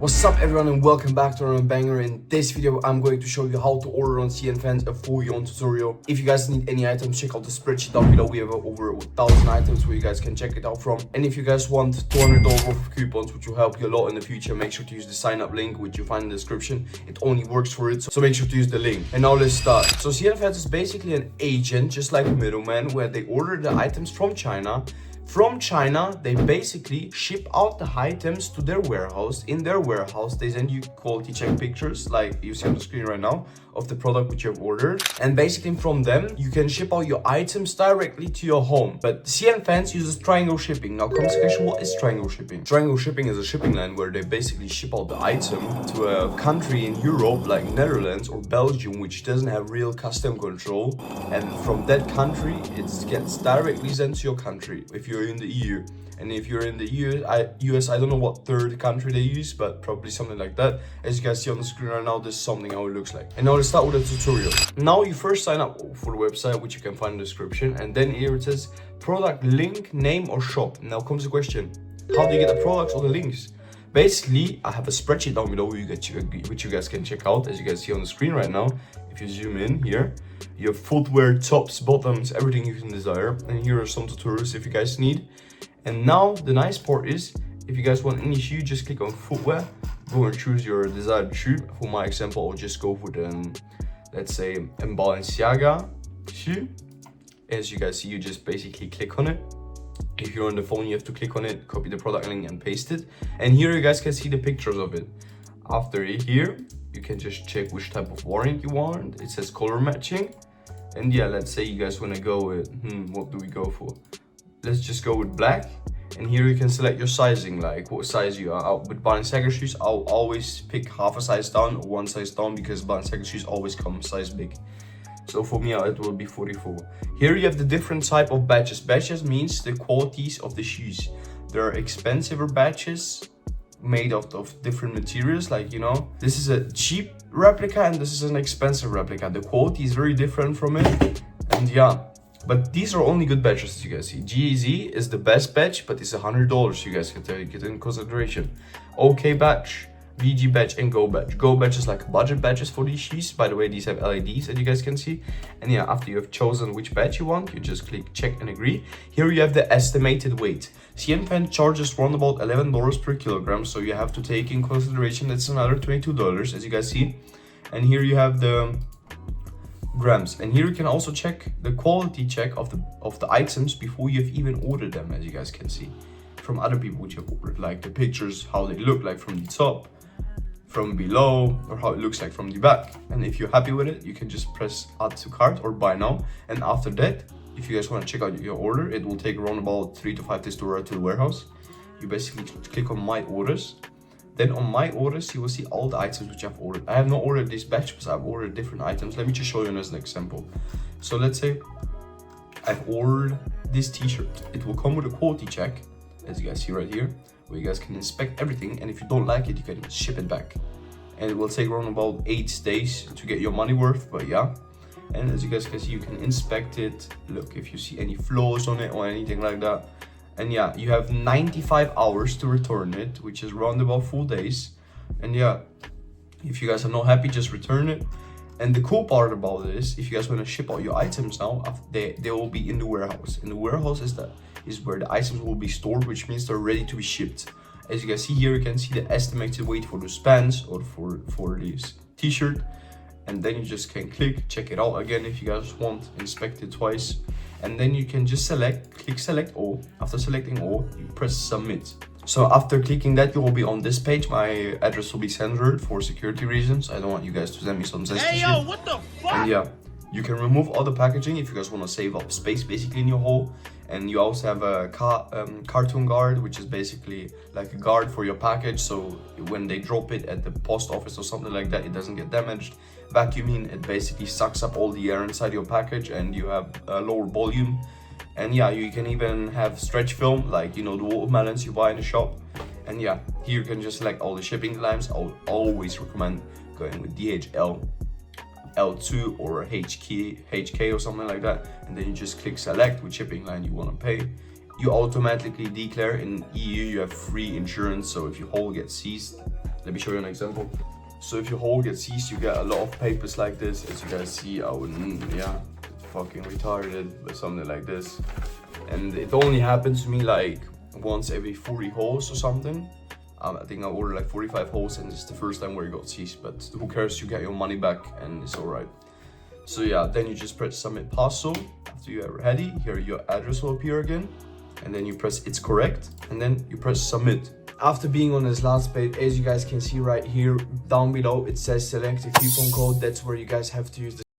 What's up everyone and welcome back to another banger. In this video I'm going to show you how to order on Cnfans a full yawn tutorial. If you guys need any items, check out the spreadsheet down below. We have over 1,000 items where you guys can check it out from. And if you guys want $200 worth of coupons which will help you a lot in the future, make sure to use the sign up link which you find in the description. It only works for it, so make sure to use the link. And now let's start. So Cnfans is basically an agent, just like a middleman, where they order the items from China. From China, they basically ship out the items to their warehouse. In their warehouse, they send you quality check pictures, like you see on the screen right now, of the product which you have ordered. And basically from them, you can ship out your items directly to your home. But Cnfans uses triangle shipping. Now comes the question, what is triangle shipping? Triangle shipping is a shipping line where they basically ship out the item to a country in Europe, like Netherlands or Belgium, which doesn't have real custom control. And from that country, it gets directly sent to your country if you're in the EU. And if you're in the US, I don't know what third country they use, but probably something like that. As you guys see on the screen right now, this is something how it looks like. And now let's start with a tutorial. Now you first sign up for the website, which you can find in the description. And then here it says product link, name or shop. Now comes the question, how do you get the products or the links? Basically, I have a spreadsheet down below which you guys can check out. As you guys see on the screen right now, if you zoom in here, you have footwear, tops, bottoms, everything you can desire. And here are some tutorials if you guys need. And now the nice part is, if you guys want any shoe, just click on footwear, go and choose your desired shoe. For my example, I'll just go for the, let's say, a Balenciaga shoe. As you guys see, you just basically click on it. If you're on the phone, you have to click on it, copy the product link and paste it. And here you guys can see the pictures of it. After here, you can just check which type of warrant you want. It says color matching. And yeah, let's say you guys want to go with, what do we go for? Let's just go with black. And here you can select your sizing, like what size you are. With Balenciaga shoes, I'll always pick half a size down or one size down because Balenciaga shoes always come size big. So for me, it will be 44. Here you have the different type of badges. Badges means the qualities of the shoes. There are expensive badges made of different materials, like, you know, this is a cheap replica and this is an expensive replica. The quality is very different from it. And yeah, but these are only good badges, as you guys see. GEZ is the best badge, but it's $100. You guys can take it in consideration. OK badge, VG badge, and Go badge. Go badge is like budget badges for these shoes. By the way, these have LEDs, as you guys can see. And yeah, after you have chosen which badge you want, you just click check and agree. Here you have the estimated weight. Cnfans charges around about $11 per kilogram, so you have to take in consideration that's another $22, as you guys see. And here you have the grams, and here you can also check the quality check of the items before you've even ordered them, as you guys can see from other people which have ordered, like the pictures, how they look like from the top, from below, or how it looks like from the back. And if you're happy with it, you can just press add to cart or buy now. And after that, if you guys want to check out your order, it will take around about 3 to 5 days to arrive to the warehouse. You basically click on my orders. Then on my orders, you will see all the items which I've ordered. I have not ordered this batch because I've ordered different items. Let me just show you as an example. So let's say I've ordered this t-shirt. It will come with a quality check, as you guys see right here, where you guys can inspect everything. And if you don't like it, you can ship it back. And it will take around about 8 days to get your money worth, but yeah. And as you guys can see, you can inspect it. Look, if you see any flaws on it or anything like that. And yeah, you have 95 hours to return it, which is around about 4 days. And yeah, if you guys are not happy, just return it. And the cool part about it is, if you guys want to ship out your items now, they will be in the warehouse. And the warehouse is where the items will be stored, which means they're ready to be shipped. As you guys see here, you can see the estimated weight for those pants or for this t-shirt. And then you just can check it out again if you guys want, inspect it twice. And then you can just click select all. After selecting all, you press submit. So after clicking that, you will be on this page. My address will be censored for security reasons. I don't want you guys to send me some sensitive shit. Hey yo, what the fuck? And yeah, you can remove all the packaging if you guys want to save up space basically in your hole. And you also have a cartoon guard, which is basically like a guard for your package. So when they drop it at the post office or something like that, it doesn't get damaged. Vacuuming, it basically sucks up all the air inside your package and you have a lower volume. And yeah, you can even have stretch film, like, you know, the watermelons you buy in the shop. And yeah, here you can just select all the shipping times. I would always recommend going with DHL, L2 or HK or something like that. And then you just click select which shipping line you want to pay. You automatically declare in EU you have free insurance, so if your haul gets seized, Let me show you an example. So if your haul gets seized, you get a lot of papers like this. As you guys see, I would, yeah, fucking retarded, but something like this. And it only happens to me like once every 40 hauls or something. I think I ordered like 45 hauls and it's the first time where it got seized, but who cares, you get your money back and it's alright. So yeah, then you just press submit parcel. After you are ready, here your address will appear again. And then you press it's correct and then you press submit. After being on this last page, as you guys can see right here down below, it says select a coupon code. That's where you guys have to use the